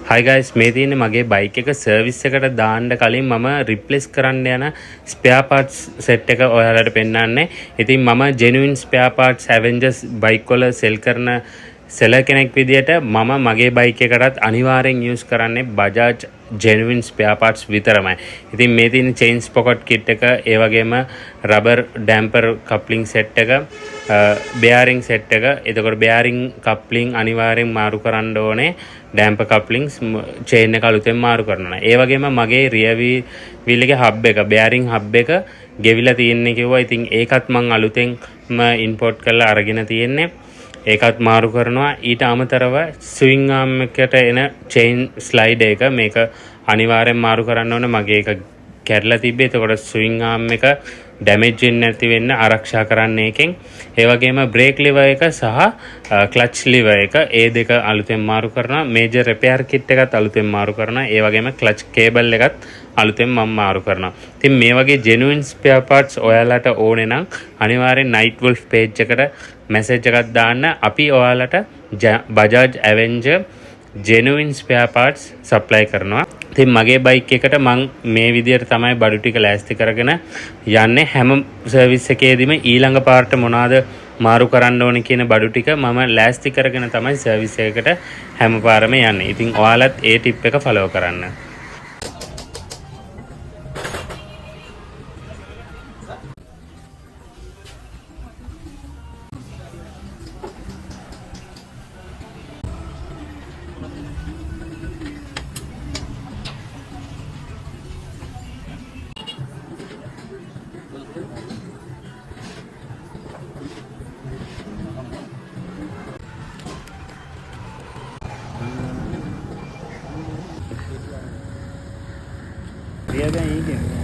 Hi guys, මේ තියෙන්නේ මගේ බයික් එක සර්විස් එකට දාන්න කලින් මම රිප්ලේස් කරන්න යන ස්පෙයා පාර්ට්ස් සෙට් එක ඔයාලට පෙන්නන්නේ. ඉතින් මම genuine spare parts Avengers bike වල සෙල් කරන සෙලර් කෙනෙක් විදියට මම මගේ බයික් එකටත් අනිවාර්යෙන් යූස් කරන්නේ Bajaj genuine spare parts විතරමයි. ඉතින් මේ තියෙන chain sprocket kit එක, ඒ වගේම rubber damper coupling set එක, bearing set එක. එතකොට bearing coupling අනිවාර්යෙන් මාරු කරන්න ඕනේ. damper couplings chain එක අලුතෙන් මාරු කරනවා. ඒ වගේම මගේ rear wheel එකේ hub එක, bearing hub එක ගෙවිලා තියෙන්නේ කිව්වා. ඉතින් ඒකත් මම අලුතෙන්ම import කරලා අරගෙන තියෙන්නේ. ඒකත් මාරු කරනවා. ඊට අමතරව ස්විං ආම් එකට එන චේන් ස්ලයිඩ් එක මේක අනිවාර්යෙන් මාරු කරන්න ඕනේ. මගේ එක කැඩලා තිබ්බේ. එතකොට ස්විං ආම් එක ඩැමේජ් වෙන්නේ නැති වෙන්න ආරක්ෂා කරන්න එකෙන්. ඒ වගේම බ්‍රේක් ලිවර් එක සහ ක්ලච් ලිවර් එක ඒ දෙක අලුතෙන් මාරු කරනවා. මේජර් රිපෙයාර් කිට් එකත් අලුතෙන් මාරු කරනවා. ඒ වගේම ක්ලච් කේබල් එකත් අලුතෙන් මම මාරු කරනවා. ඉතින් මේ වගේ genuine spare parts ඔයාලට ඕනේ නම් අනිවාර්යෙන් Night Wolf page එකට message එකක් දාන්න. අපි ඔයාලට Bajaj Avenger genuine spare parts supply කරනවා. ඉතින් මගේ බයික් එකට මම මේ විදියට තමයි බඩු ටික ලෑස්ති කරගෙන යන්නේ. හැම සර්විස් එකේදීම ඊළඟ පාර්ට මොනවාද මාරු කරන්න ඕනේ කියන බඩු ටික මම ලෑස්ති කරගෙන තමයි සර්විස් එකකට හැම පාරම යන්නේ. ඉතින් ඔයාලත් ඒ ටිප් එක ෆලෝ කරන්න. Dia bem aí,